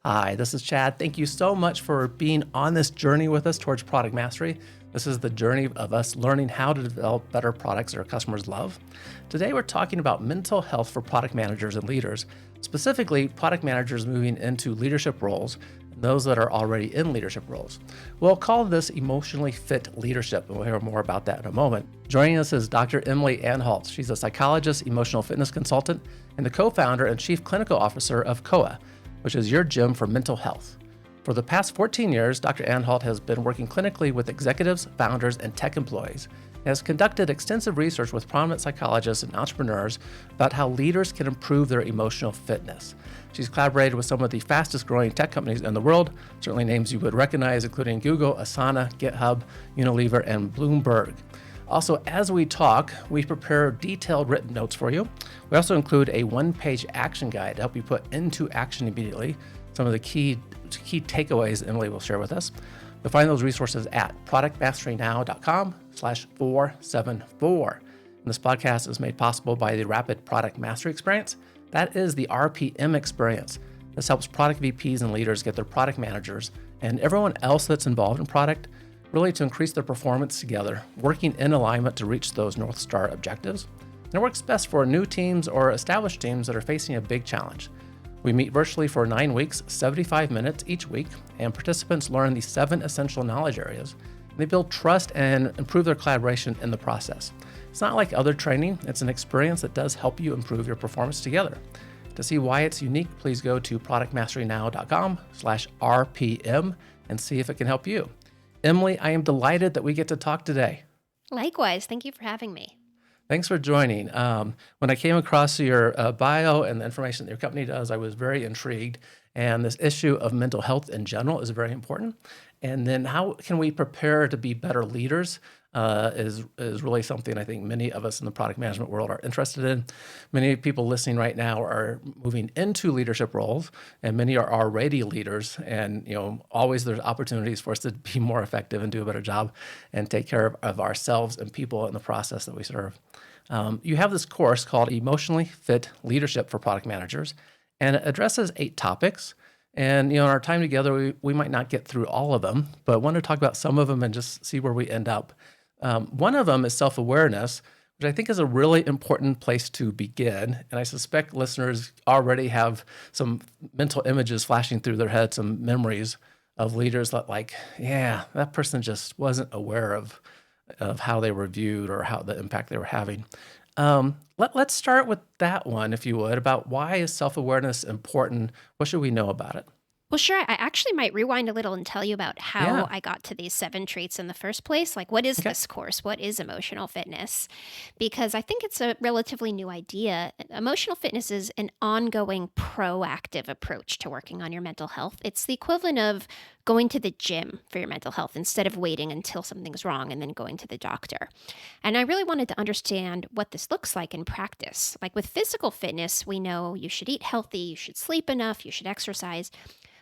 Hi, this is Chad. Thank you so much for being on this journey with us towards product mastery. This is the journey of us learning how to develop better products that our customers love. Today, we're talking about mental health for product managers and leaders, specifically product managers moving into leadership roles and those that are already in leadership roles. We'll call this emotionally fit leadership, and we'll hear more about that in a moment. Joining us is Dr. Emily Anhalt. She's a psychologist, emotional fitness consultant, and the co-founder and chief clinical officer of COA, which is your gym for mental health. For the past 14 years, Dr. Anhalt has been working clinically with executives, founders, and tech employees, and has conducted extensive research with prominent psychologists and entrepreneurs about how leaders can improve their emotional fitness. She's collaborated with some of the fastest growing tech companies in the world, certainly names you would recognize, including Google, Asana, GitHub, Unilever, and Bloomberg. Also, as we talk, we prepare detailed written notes for you. We also include a one-page action guide to help you put into action immediately some of the key takeaways Emily will share with us. You'll find those resources at productmasterynow.com/474. And this podcast is made possible by the Rapid Product Mastery Experience. That is the RPM experience. This helps product VPs and leaders get their product managers and everyone else that's involved in product really to increase their performance together, working in alignment to reach those North Star objectives. And it works best for new teams or established teams that are facing a big challenge. We meet virtually for 9 weeks, 75 minutes each week, and participants learn the 7 essential knowledge areas. And they build trust and improve their collaboration in the process. It's not like other training, it's an experience that does help you improve your performance together. To see why it's unique, please go to productmasterynow.com/RPM and see if it can help you. Emily, I am delighted that we get to talk today. Likewise. Thank you for having me. Thanks for joining. When I came across your bio and the information that your company does, I was very intrigued. And this issue of mental health in general is very important. And then how can we prepare to be better leaders is really something I think many of us in the product management world are interested in. Many people listening right now are moving into leadership roles, and many are already leaders. And always there's opportunities for us to be more effective and do a better job and take care of ourselves and people in the process that we serve. You have this course called Emotionally Fit Leadership for Product Managers, and it addresses 8 topics. And in our time together, we might not get through all of them, but I want to talk about some of them and just see where we end up. One of them is self-awareness, which I think is a really important place to begin. And I suspect listeners already have some mental images flashing through their head, some memories of leaders that that person just wasn't aware of how they were viewed or how the impact they were having. Let's start with that one, if you would, about why is self-awareness important? What should we know about it? Well, sure. I actually might rewind a little and tell you about how Yeah. I got to these 7 traits in the first place. Like, what is Okay. this course? What is emotional fitness? Because I think it's a relatively new idea. Emotional fitness is an ongoing proactive approach to working on your mental health. It's the equivalent of going to the gym for your mental health instead of waiting until something's wrong and then going to the doctor. And I really wanted to understand what this looks like in practice. Like with physical fitness, we know you should eat healthy, you should sleep enough, you should exercise.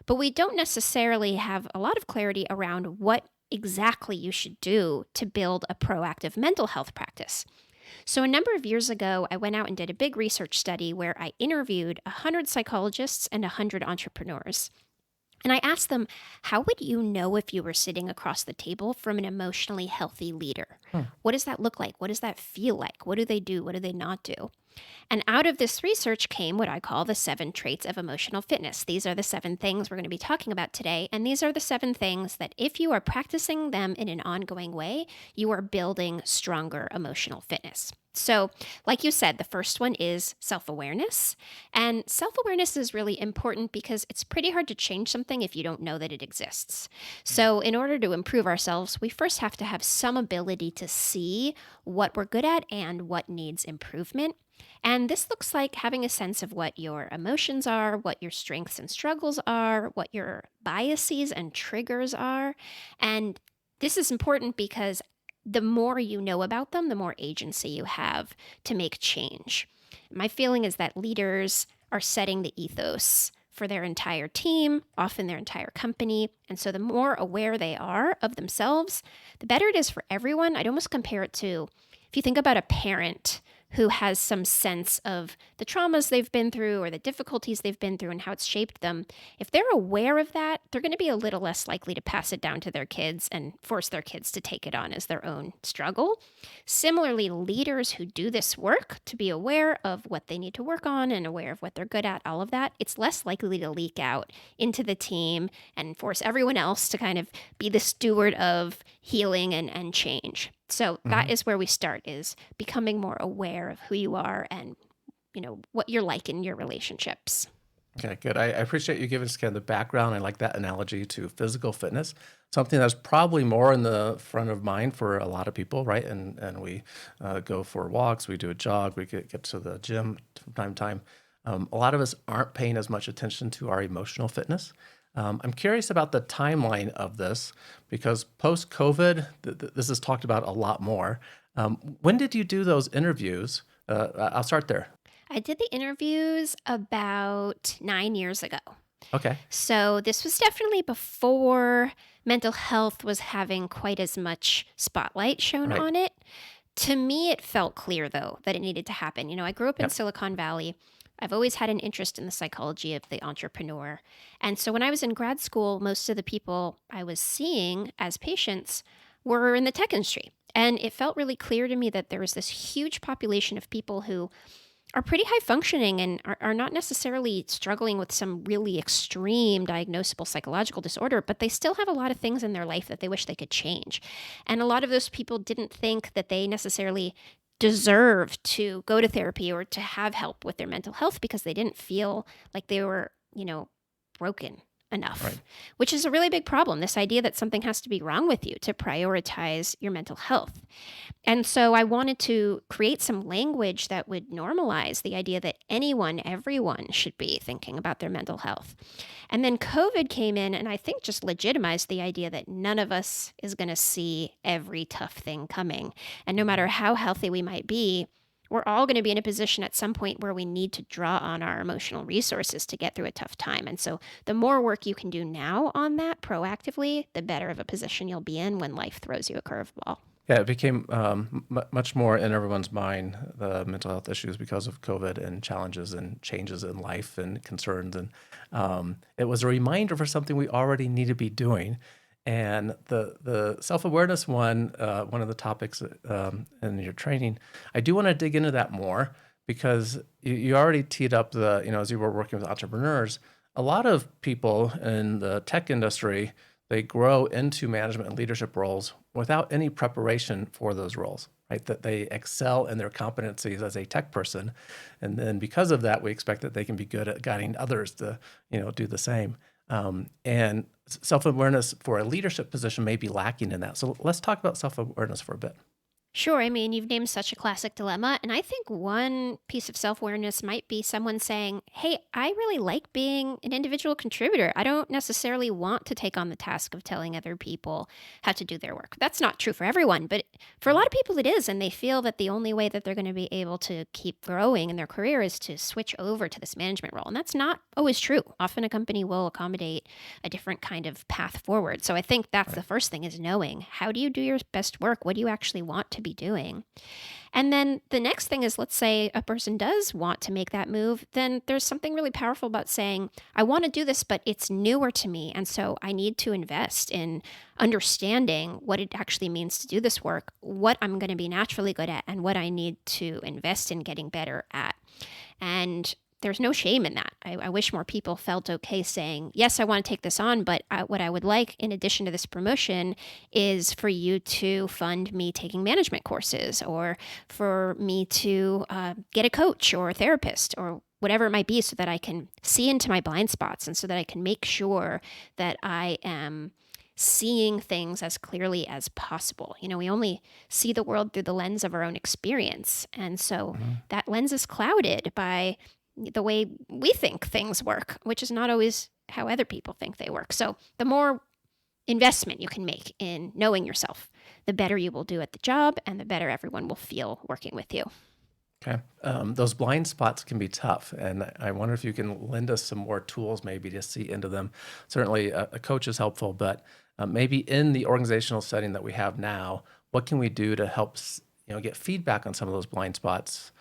But we don't necessarily have a lot of clarity around what exactly you should do to build a proactive mental health practice. So, a number of years ago, I went out and did a big research study where I interviewed 100 psychologists and 100 entrepreneurs. And I asked them, how would you know if you were sitting across the table from an emotionally healthy leader? Hmm. What does that look like? What does that feel like? What do they do? What do they not do? And out of this research came what I call the 7 traits of emotional fitness. These are the 7 things we're going to be talking about today. And these are the 7 things that if you are practicing them in an ongoing way, you are building stronger emotional fitness. So, like you said, the first one is self-awareness. And self-awareness is really important because it's pretty hard to change something if you don't know that it exists. So, in order to improve ourselves, we first have to have some ability to see what we're good at and what needs improvement. And this looks like having a sense of what your emotions are, what your strengths and struggles are, what your biases and triggers are. And this is important because the more you know about them, the more agency you have to make change. My feeling is that leaders are setting the ethos for their entire team, often their entire company. And so the more aware they are of themselves, the better it is for everyone. I'd almost compare it to, if you think about a parent who has some sense of the traumas they've been through or the difficulties they've been through and how it's shaped them, if they're aware of that, they're going to be a little less likely to pass it down to their kids and force their kids to take it on as their own struggle. Similarly, leaders who do this work to be aware of what they need to work on and aware of what they're good at, all of that, it's less likely to leak out into the team and force everyone else to kind of be the steward of healing and change. So that is where we start, is becoming more aware of who you are and, what you're like in your relationships. Okay, good. I appreciate you giving us kind of the background. I like that analogy to physical fitness, something that's probably more in the front of mind for a lot of people, right? And we go for walks, we do a jog, we get to the gym from time to time. A lot of us aren't paying as much attention to our emotional fitness. I'm curious about the timeline of this because post-COVID, this is talked about a lot more. When did you do those interviews? I'll start there. I did the interviews about 9 years ago. Okay. So this was definitely before mental health was having quite as much spotlight shown Right. on it. To me, it felt clear, though, that it needed to happen. I grew up in Yep. Silicon Valley. I've always had an interest in the psychology of the entrepreneur. And so when I was in grad school, most of the people I was seeing as patients were in the tech industry. And it felt really clear to me that there was this huge population of people who are pretty high functioning and are not necessarily struggling with some really extreme diagnosable psychological disorder, but they still have a lot of things in their life that they wish they could change. And a lot of those people didn't think that they necessarily deserved to go to therapy or to have help with their mental health because they didn't feel like they were, broken Right. enough, which is a really big problem. This idea that something has to be wrong with you to prioritize your mental health. And so I wanted to create some language that would normalize the idea that anyone, everyone should be thinking about their mental health. And then COVID came in and I think just legitimized the idea that none of us is going to see every tough thing coming. And no matter how healthy we might be, we're all going to be in a position at some point where we need to draw on our emotional resources to get through a tough time. And so the more work you can do now on that proactively, the better of a position you'll be in when life throws you a curveball. Yeah, it became much more in everyone's mind, the mental health issues because of COVID and challenges and changes in life and concerns. And it was a reminder for something we already need to be doing. And the self-awareness one of the topics in your training, I do want to dig into that more because you already teed up as you were working with entrepreneurs, a lot of people in the tech industry, they grow into management and leadership roles without any preparation for those roles, right? That they excel in their competencies as a tech person. And then because of that, we expect that they can be good at guiding others to, do the same. And self-awareness for a leadership position may be lacking in that. So let's talk about self-awareness for a bit. Sure. I mean, you've named such a classic dilemma. And I think one piece of self awareness might be someone saying, hey, I really like being an individual contributor. I don't necessarily want to take on the task of telling other people how to do their work. That's not true for everyone, but for a lot of people it is. And they feel that the only way that they're going to be able to keep growing in their career is to switch over to this management role. And that's not always true. Often a company will accommodate a different kind of path forward. So I think that's the first thing, is knowing, how do you do your best work? What do you actually want to be doing? And then the next thing is, let's say a person does want to make that move, then there's something really powerful about saying, I want to do this, but it's newer to me. And so I need to invest in understanding what it actually means to do this work, what I'm going to be naturally good at, and what I need to invest in getting better at. And there's no shame in that. I wish more people felt okay saying, yes, I want to take this on, but what I would like, in addition to this promotion, is for you to fund me taking management courses, or for me to get a coach or a therapist or whatever it might be, so that I can see into my blind spots and so that I can make sure that I am seeing things as clearly as possible. We only see the world through the lens of our own experience. And so that lens is clouded by the way we think things work, which is not always how other people think they work. So the more investment you can make in knowing yourself, the better you will do at the job and the better everyone will feel working with you. Okay. Those blind spots can be tough. And I wonder if you can lend us some more tools maybe to see into them. Certainly a coach is helpful, but maybe in the organizational setting that we have now, what can we do to help get feedback on some of those blind spots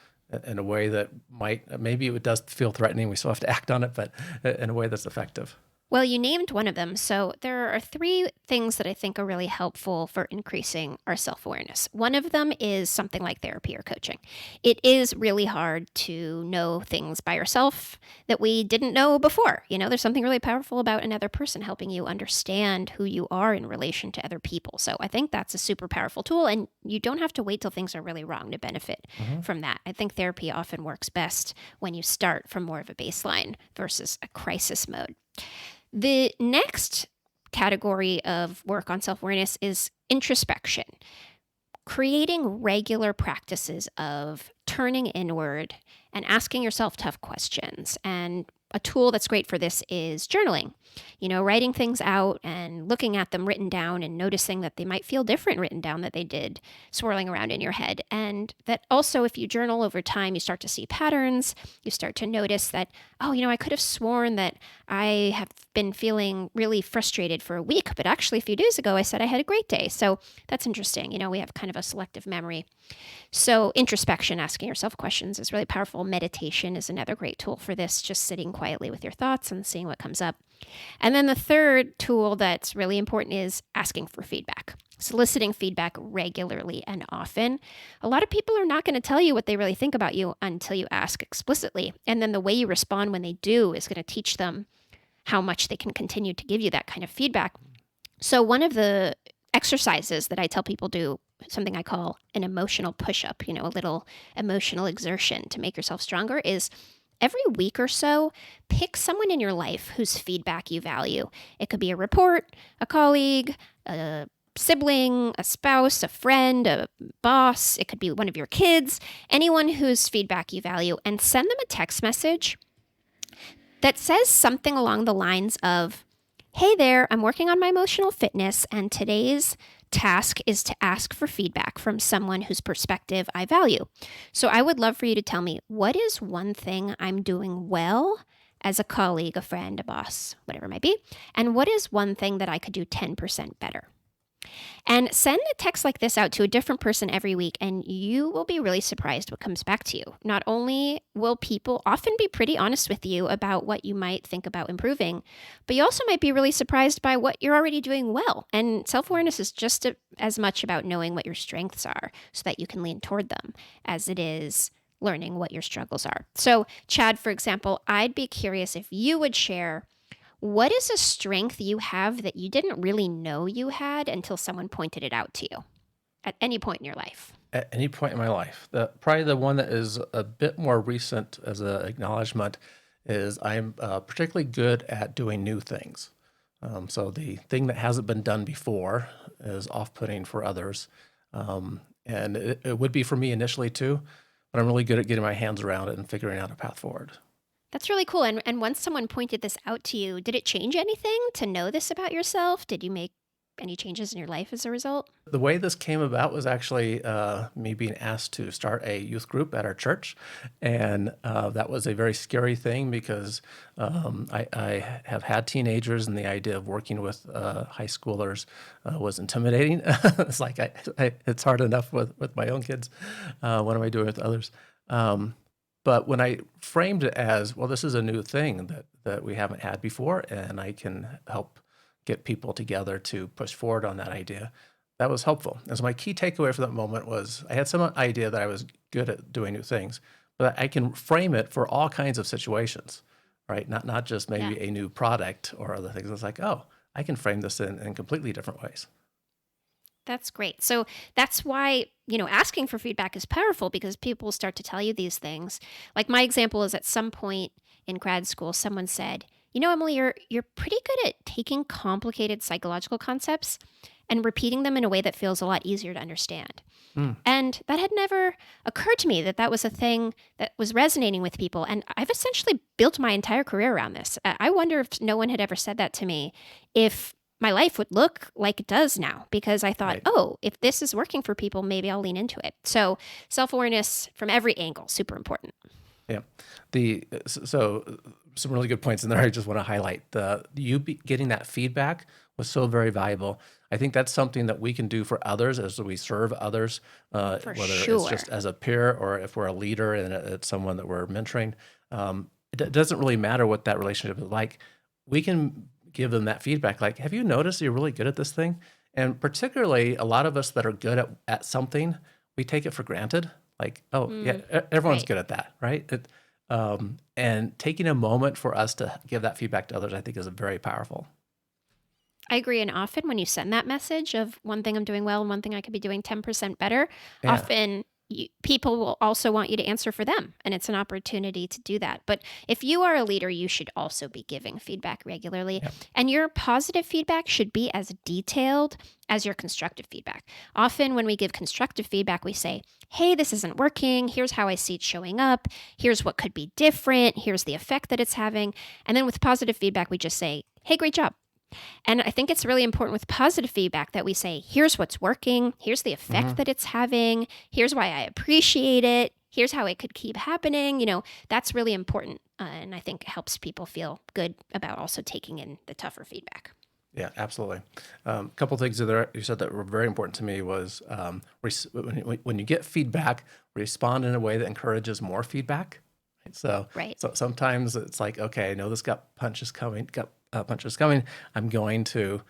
in a way that might, maybe it does feel threatening. We still have to act on it, but in a way that's effective. Well, you named one of them. So there are three things that I think are really helpful for increasing our self awareness. One of them is something like therapy or coaching. It is really hard to know things by yourself that we didn't know before. There's something really powerful about another person helping you understand who you are in relation to other people. So I think that's a super powerful tool, and you don't have to wait till things are really wrong to benefit from that. I think therapy often works best when you start from more of a baseline versus a crisis mode. The next category of work on self-awareness is introspection, creating regular practices of turning inward and asking yourself tough questions. And a tool that's great for this is journaling. Writing things out and looking at them written down and noticing that they might feel different written down than they did swirling around in your head. And that also, if you journal over time, you start to see patterns. You start to notice that, I could have sworn that I have been feeling really frustrated for a week, but actually a few days ago I said I had a great day. So that's interesting. We have kind of a selective memory. So introspection, asking yourself questions, is really powerful. Meditation is another great tool for this, just sitting quietly with your thoughts and seeing what comes up. And then the third tool that's really important is asking for feedback, soliciting feedback regularly and often. A lot of people are not going to tell you what they really think about you until you ask explicitly. And then the way you respond when they do is going to teach them how much they can continue to give you that kind of feedback. So one of the exercises that I tell people do, something I call an emotional push-up, a little emotional exertion to make yourself stronger, is every week or so, pick someone in your life whose feedback you value. It could be a report, a colleague, a sibling, a spouse, a friend, a boss. It could be one of your kids, anyone whose feedback you value, and send them a text message that says something along the lines of, "Hey there, I'm working on my emotional fitness, and today's task is to ask for feedback from someone whose perspective I value. So I would love for you to tell me, what is one thing I'm doing well as a colleague, a friend, a boss, whatever it might be, and what is one thing that I could do 10% better?" And send a text like this out to a different person every week, and you will be really surprised what comes back to you. Not only will people often be pretty honest with you about what you might think about improving, but you also might be really surprised by what you're already doing well. And self-awareness is just as much about knowing what your strengths are so that you can lean toward them as it is learning what your struggles are. So, Chad, for example, I'd be curious if you would share, what is a strength you have that you didn't really know you had until someone pointed it out to you at any point in your life? At any point in my life, probably the one that is a bit more recent as an acknowledgement is I'm particularly good at doing new things. So the thing that hasn't been done before is off-putting for others. And it would be for me initially too, but I'm really good at getting my hands around it and figuring out a path forward. That's really cool. And once someone pointed this out to you, did it change anything to know this about yourself? Did you make any changes in your life as a result? The way this came about was actually me being asked to start a youth group at our church. And that was a very scary thing because I have had teenagers, and the idea of working with high schoolers was intimidating. It's like it's hard enough with my own kids. What am I doing with others? But when I framed it as, well, this is a new thing that we haven't had before, and I can help get people together to push forward on that idea, that was helpful. And so my key takeaway from that moment was I had some idea that I was good at doing new things, but I can frame it for all kinds of situations, right? Not just maybe a new product or other things. It's like, oh, I can frame this in completely different ways. That's great. So that's why, asking for feedback is powerful, because people start to tell you these things. Like my example is, at some point in grad school, someone said, "Emily, you're pretty good at taking complicated psychological concepts and repeating them in a way that feels a lot easier to understand." And that had never occurred to me that was a thing that was resonating with people. And I've essentially built my entire career around this. I wonder if no one had ever said that to me, if my life would look like it does now, because I thought, Right. oh, if this is working for people, maybe I'll lean into it. So self-awareness from every angle, super important. Yeah. So some really good points in there. I just want to highlight getting that feedback was so very valuable. I think that's something that we can do for others as we serve others, For whether it's sure. just as a peer or if we're a leader and it's someone that we're mentoring. It doesn't really matter what that relationship is like. We can give them that feedback, like, have you noticed you're really good at this thing? And particularly a lot of us that are good at something, we take it for granted. Like, oh, yeah, everyone's Right. good at that, right? And taking a moment for us to give that feedback to others, I think is very powerful. I agree. And often when you send that message of one thing I'm doing well and one thing I could be doing 10% better, Yeah, often people will also want you to answer for them. And it's an opportunity to do that. But if you are a leader, you should also be giving feedback regularly. yeah, And your positive feedback should be as detailed as your constructive feedback. Often when we give constructive feedback, we say, hey, this isn't working. Here's how I see it showing up. Here's what could be different. Here's the effect that it's having. And then with positive feedback, we just say, hey, great job. And I think it's really important with positive feedback that we say, here's what's working, here's the effect hmm that it's having, here's why I appreciate it, here's how it could keep happening. That's really important. And I think helps people feel good about also taking in the tougher feedback. yeah, absolutely. A couple things that you said that were very important to me was when you get feedback, respond in a way that encourages more feedback. Right? So, Right. so sometimes it's like, okay, I know this gut punch is coming. Punch is coming. I'm going to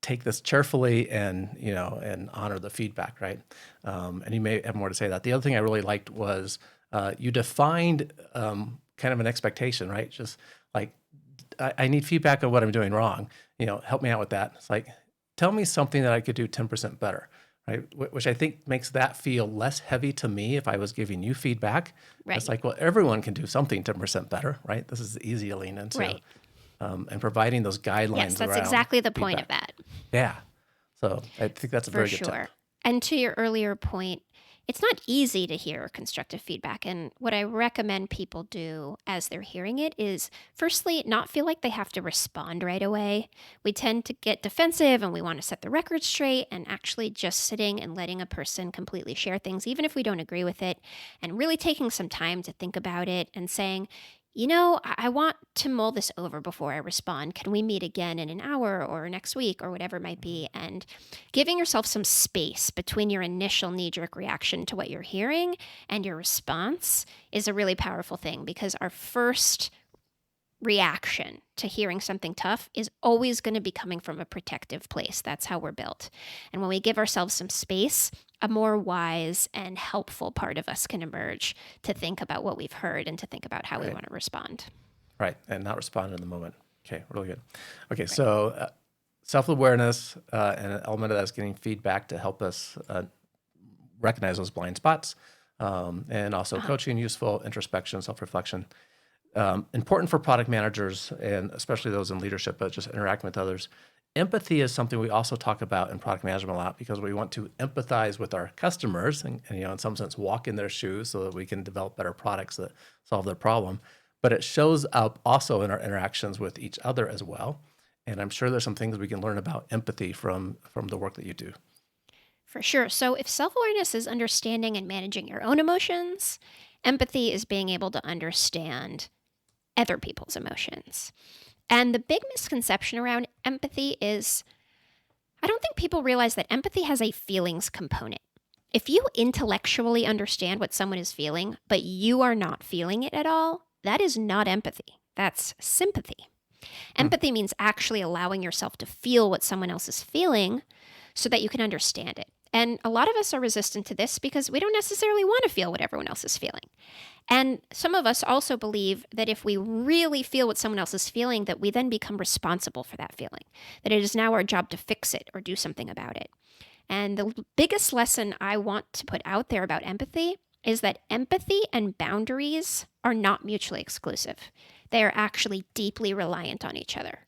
take this cheerfully and honor the feedback, right? And you may have more to say that. The other thing I really liked was you defined kind of an expectation, right? Just like I need feedback on what I'm doing wrong. Help me out with that. It's like tell me something that I could do 10% better, right? Which I think makes that feel less heavy to me if I was giving you feedback. It's Right. like, well, everyone can do something 10% better, right? This is easy to lean into Right. and providing those Yes, guidelines that's around exactly the point of feedback. that. Yeah. So I think that's a For very good tip. sure. And to your earlier point, it's not easy to hear constructive feedback. And what I recommend people do as they're hearing it is, firstly, not feel like they have to respond right away. We tend to get defensive and we want to set the record straight, and actually just sitting and letting a person completely share things, even if we don't agree with it, and really taking some time to think about it and saying, I want to mull this over before I respond. Can we meet again in an hour or next week or whatever it might be? And giving yourself some space between your initial knee jerk reaction to what you're hearing and your response is a really powerful thing, because our first reaction to hearing something tough is always going to be coming from a protective place. That's how we're built. And when we give ourselves some space, a more wise and helpful part of us can emerge to think about what we've heard and to think about how we Right. want to respond. Right. And not respond in the moment. Okay. Really good. Okay. Right. So self-awareness and an element of that is getting feedback to help us recognize those blind spots, and also Uh-huh. coaching, useful introspection, self-reflection. Important for product managers and especially those in leadership, but just interacting with others. Empathy is something we also talk about in product management a lot because we want to empathize with our customers and in some sense walk in their shoes so that we can develop better products that solve their problem. But it shows up also in our interactions with each other as well. And I'm sure there's some things we can learn about empathy from the work that you do. For sure. So, if self awareness is understanding and managing your own emotions, empathy is being able to understand other people's emotions. And the big misconception around empathy is, I don't think people realize that empathy has a feelings component. If you intellectually understand what someone is feeling, but you are not feeling it at all, that is not empathy. That's sympathy. Hmm. Empathy means actually allowing yourself to feel what someone else is feeling so that you can understand it. And a lot of us are resistant to this because we don't necessarily want to feel what everyone else is feeling. And some of us also believe that if we really feel what someone else is feeling, that we then become responsible for that feeling, that it is now our job to fix it or do something about it. And the biggest lesson I want to put out there about empathy is that empathy and boundaries are not mutually exclusive. They are actually deeply reliant on each other.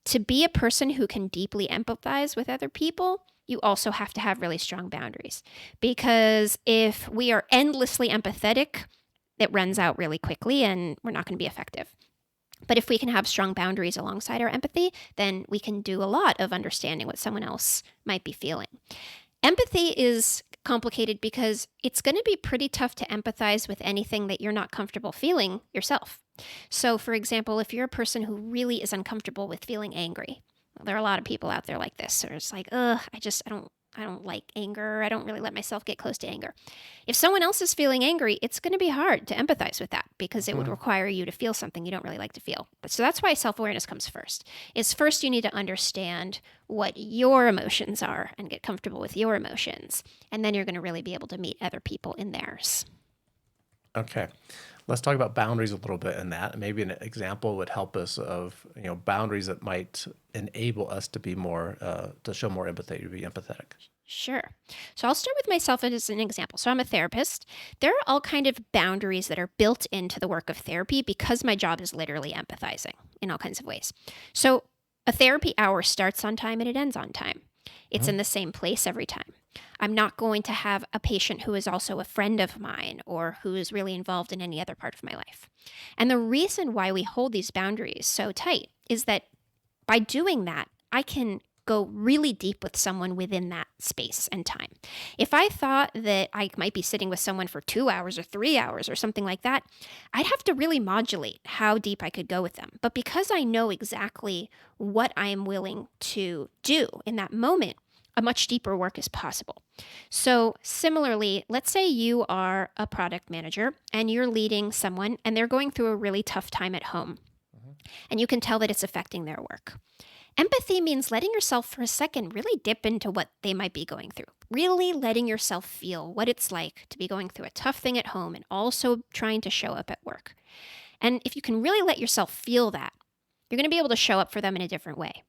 To be a person who can deeply empathize with other people, you also have to have really strong boundaries. Because if we are endlessly empathetic, it runs out really quickly and we're not going to be effective. But if we can have strong boundaries alongside our empathy, then we can do a lot of understanding what someone else might be feeling. Empathy is complicated because it's going to be pretty tough to empathize with anything that you're not comfortable feeling yourself. So, for example, if you're a person who really is uncomfortable with feeling angry, well, there are a lot of people out there like this. Or it's like, I don't like anger. I don't really let myself get close to anger. If someone else is feeling angry, it's going to be hard to empathize with that because it would require you to feel something you don't really like to feel. So that's why self-awareness comes first. Is first you need to understand what your emotions are and get comfortable with your emotions. And then you're going to really be able to meet other people in theirs. Okay. Let's talk about boundaries a little bit in that. Maybe an example would help us of, boundaries that might enable us to be more, to show more empathy, to be empathetic. Sure. So I'll start with myself as an example. So I'm a therapist. There are all kind of boundaries that are built into the work of therapy because my job is literally empathizing in all kinds of ways. So a therapy hour starts on time and it ends on time. It's in the same place every time. I'm not going to have a patient who is also a friend of mine or who is really involved in any other part of my life. And the reason why we hold these boundaries so tight is that by doing that, I can go really deep with someone within that space and time. If I thought that I might be sitting with someone for 2 hours or 3 hours or something like that, I'd have to really modulate how deep I could go with them. But because I know exactly what I am willing to do in that moment, a much deeper work is possible. So similarly, let's say you are a product manager and you're leading someone and they're going through a really tough time at home. And you can tell that it's affecting their work. Empathy means letting yourself for a second really dip into what they might be going through. Really letting yourself feel what it's like to be going through a tough thing at home and also trying to show up at work. And if you can really let yourself feel that, you're going to be able to show up for them in a different way.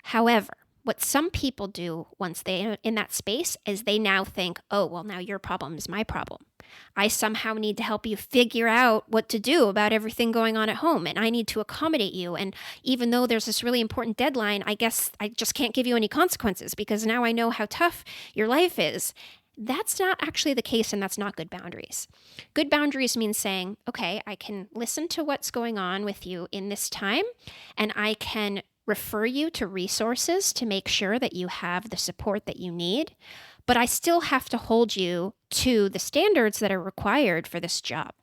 However, what some people do once they're in that space is they now think, oh, well, now your problem is my problem. I somehow need to help you figure out what to do about everything going on at home, and I need to accommodate you. And even though there's this really important deadline, I guess I just can't give you any consequences because now I know how tough your life is. That's not actually the case, and that's not good boundaries. Good boundaries mean saying, okay, I can listen to what's going on with you in this time, and I can refer you to resources to make sure that you have the support that you need, but I still have to hold you to the standards that are required for this job.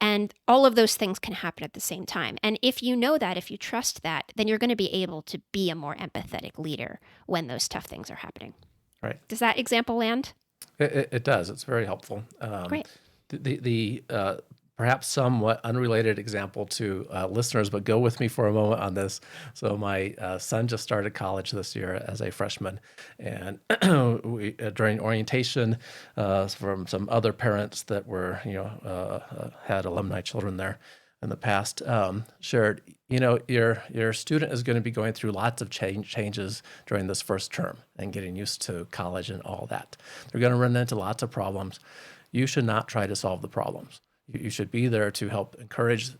And all of those things can happen at the same time. And if you know that, if you trust that, then you're going to be able to be a more empathetic leader when those tough things are happening. Right. Does that example land? It does. It's very helpful. Great. The perhaps somewhat unrelated example to listeners, but go with me for a moment on this. So my son just started college this year as a freshman, and we during orientation from some other parents that were had alumni children there in the past shared, your student is going to be going through lots of changes during this first term and getting used to college and all that. They're going to run into lots of problems. You should not try to solve the problems. You should be there to help encourage,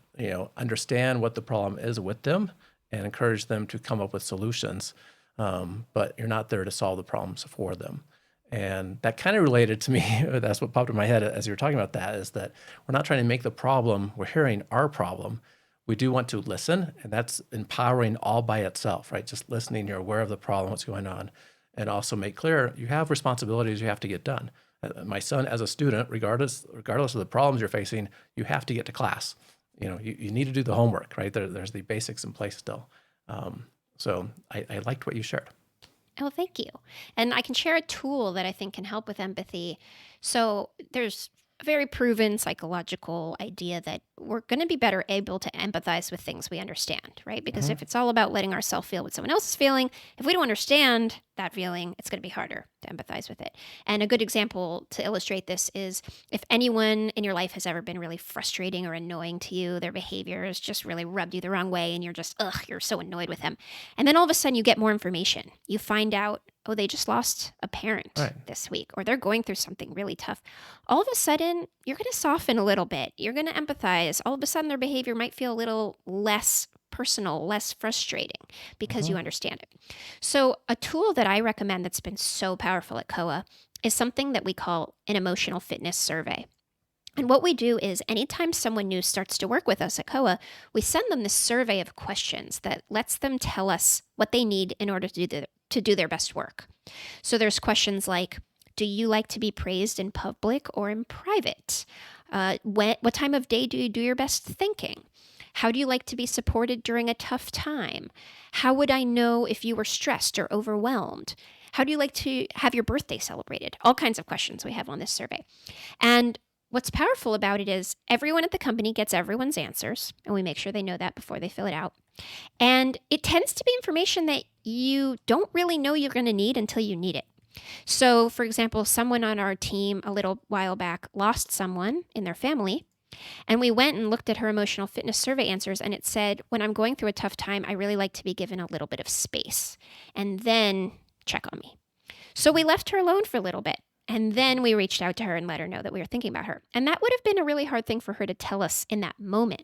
understand what the problem is with them and encourage them to come up with solutions. But you're not there to solve the problems for them. And that kind of related to me, that's what popped in my head as you were talking about that, is that we're not trying to make the problem, we're hearing our problem. We do want to listen, and that's empowering all by itself, right? Just listening, you're aware of the problem, what's going on, and also make clear you have responsibilities you have to get done. My son, as a student, regardless of the problems you're facing, you have to get to class. You need to do the homework, right? There's the basics in place still. So I liked what you shared. Oh, thank you. And I can share a tool that I think can help with empathy. So there's a very proven psychological idea that we're going to be better able to empathize with things we understand, right? Because if it's all about letting ourselves feel what someone else is feeling, if we don't understand that feeling, it's going to be harder to empathize with it. And a good example to illustrate this is if anyone in your life has ever been really frustrating or annoying to you, their behavior has just really rubbed you the wrong way and you're just, you're so annoyed with them. And then all of a sudden you get more information. You find out, oh, they just lost a parent this week, or they're going through something really tough. All of a sudden, you're going to soften a little bit. You're going to empathize. All of a sudden, their behavior might feel a little less personal, less frustrating because you understand it. So a tool that I recommend that's been so powerful at COA is something that we call an emotional fitness survey. And what we do is anytime someone new starts to work with us at COA, we send them this survey of questions that lets them tell us what they need in order to do their best work. So there's questions like, Do you like to be praised in public or in private? What time of day do you do your best thinking? How do you like to be supported during a tough time? How would I know if you were stressed or overwhelmed? How do you like to have your birthday celebrated? All kinds of questions we have on this survey. And what's powerful about it is everyone at the company gets everyone's answers, and we make sure they know that before they fill it out. And it tends to be information that you don't really know you're going to need until you need it. So, for example, someone on our team a little while back lost someone in their family. And we went and looked at her emotional fitness survey answers, and it said, when I'm going through a tough time, I really like to be given a little bit of space and then check on me. So we left her alone for a little bit. And then we reached out to her and let her know that we were thinking about her. And that would have been a really hard thing for her to tell us in that moment.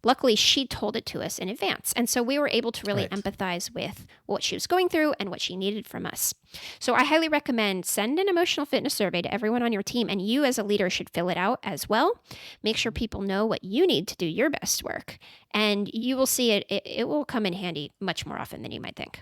Luckily, she told it to us in advance. And so we were able to really empathize with what she was going through and what she needed from us. So I highly recommend send an emotional fitness survey to everyone on your team. And you as a leader should fill it out as well. Make sure people know what you need to do your best work. And you will see it will come in handy much more often than you might think.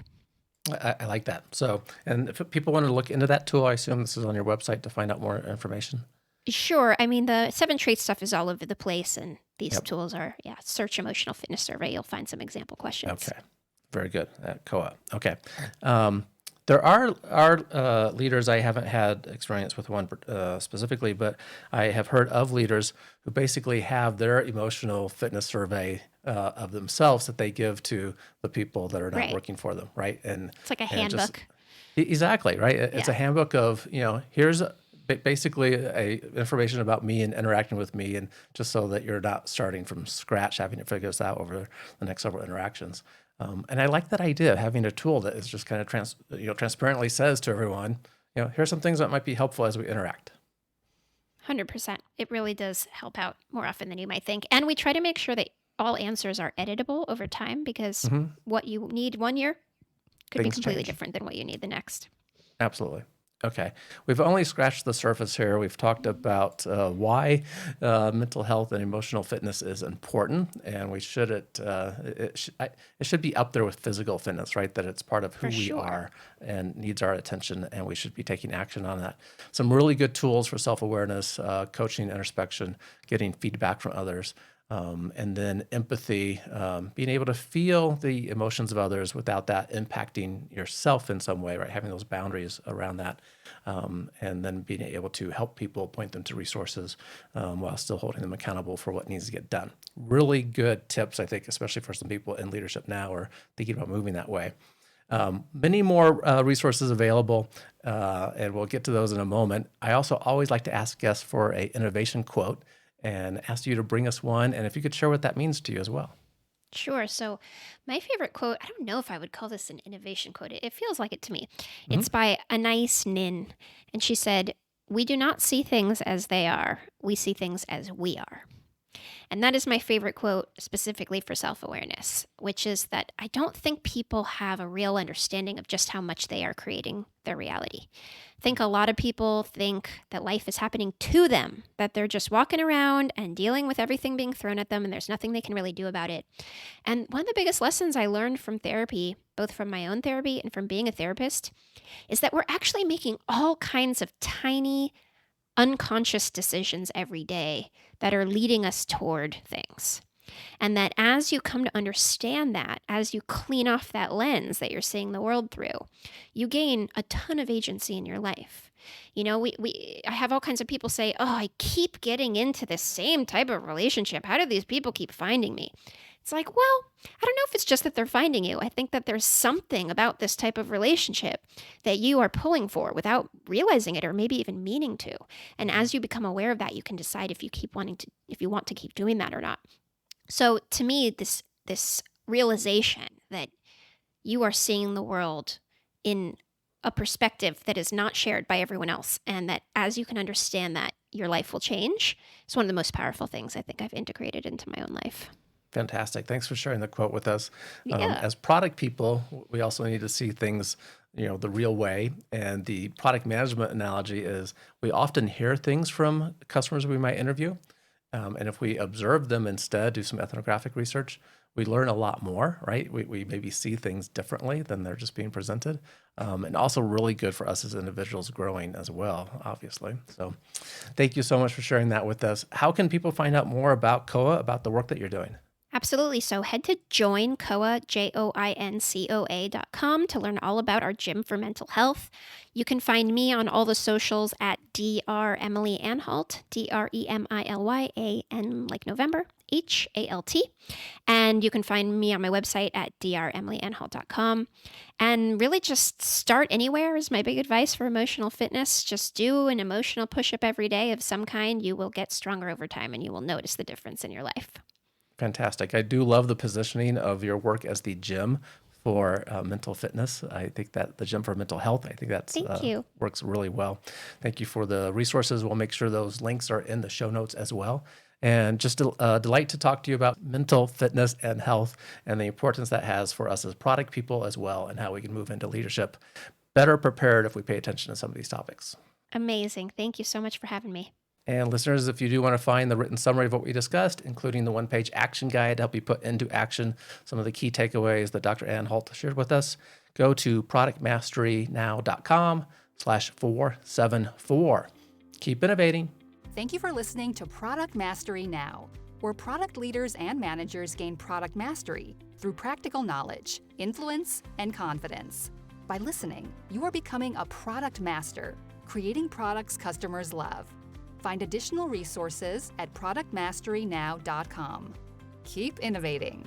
I like that. So, and if people want to look into that tool, I assume this is on your website to find out more information. Sure. I mean, the 7 traits stuff is all over the place, and these tools are, search emotional fitness survey. You'll find some example questions. Okay. Very good. Co-op. Okay. There are leaders, I haven't had experience with one specifically, but I have heard of leaders who basically have their emotional fitness survey of themselves that they give to the people that are not working for them, right? And it's like a handbook. Exactly, right? It's a handbook of, here's basically information about me and interacting with me, and just so that you're not starting from scratch, having to figure this out over the next several interactions. And I like that idea of having a tool that is just kind of transparently says to everyone, here's some things that might be helpful as we interact. 100%. It really does help out more often than you might think. And we try to make sure that all answers are editable over time, because what you need one year could be completely different than what you need the next. Absolutely. Okay. We've only scratched the surface here. We've talked about why mental health and emotional fitness is important, and it should be up there with physical fitness, right? That it's part of who we are and needs our attention, and we should be taking action on that. Some really good tools for self-awareness, coaching, introspection, getting feedback from others. And then empathy, being able to feel the emotions of others without that impacting yourself in some way, right? Having those boundaries around that. And then being able to help people, point them to resources while still holding them accountable for what needs to get done. Really good tips, I think, especially for some people in leadership now or thinking about moving that way. Many more resources available, and we'll get to those in a moment. I also always like to ask guests for an innovation quote, and ask you to bring us one, and if you could share what that means to you as well. Sure. So my favorite quote, I don't know if I would call this an innovation quote. It feels like it to me. It's by Anais Nin, and she said, "We do not see things as they are. We see things as we are." And that is my favorite quote specifically for self-awareness, which is that I don't think people have a real understanding of just how much they are creating their reality. I think a lot of people think that life is happening to them, that they're just walking around and dealing with everything being thrown at them, and there's nothing they can really do about it. And one of the biggest lessons I learned from therapy, both from my own therapy and from being a therapist, is that we're actually making all kinds of tiny, unconscious decisions every day that are leading us toward things. And that as you come to understand that, as you clean off that lens that you're seeing the world through, you gain a ton of agency in your life. I have all kinds of people say, "Oh, I keep getting into this same type of relationship. How do these people keep finding me?" It's like, well, I don't know if it's just that they're finding you. I think that there's something about this type of relationship that you are pulling for without realizing it or maybe even meaning to. And as you become aware of that, you can decide if you want to keep doing that or not. So to me, this realization that you are seeing the world in a perspective that is not shared by everyone else, and that as you can understand that, your life will change, is one of the most powerful things I think I've integrated into my own life. Fantastic. Thanks for sharing the quote with us. Yeah. As product people, we also need to see things, the real way. And the product management analogy is we often hear things from customers we might interview. And if we observe them instead, do some ethnographic research, we learn a lot more, right? We maybe see things differently than they're just being presented. And also really good for us as individuals growing as well, obviously. So thank you so much for sharing that with us. How can people find out more about COA, about the work that you're doing? Absolutely. So head to joincoa, joincoa.com to learn all about our gym for mental health. You can find me on all the socials at Dr. Emily Anhalt, DrEmilyan like November, HALT. And you can find me on my website at dremilyanhalt.com. And really just start anywhere is my big advice for emotional fitness. Just do an emotional push-up every day of some kind. You will get stronger over time and you will notice the difference in your life. Fantastic. I do love the positioning of your work as the gym for mental fitness. I think that the gym for mental health, I think that's Thank you. works really well. Thank you for the resources. We'll make sure those links are in the show notes as well. And just a delight to talk to you about mental fitness and health and the importance that has for us as product people as well, and how we can move into leadership better prepared if we pay attention to some of these topics. Amazing. Thank you so much for having me. And listeners, if you do want to find the written summary of what we discussed, including the one-page action guide to help you put into action some of the key takeaways that Dr. Anhalt shared with us, go to productmasterynow.com/474. Keep innovating. Thank you for listening to Product Mastery Now, where product leaders and managers gain product mastery through practical knowledge, influence, and confidence. By listening, you are becoming a product master, creating products customers love. Find additional resources at productmasterynow.com. Keep innovating.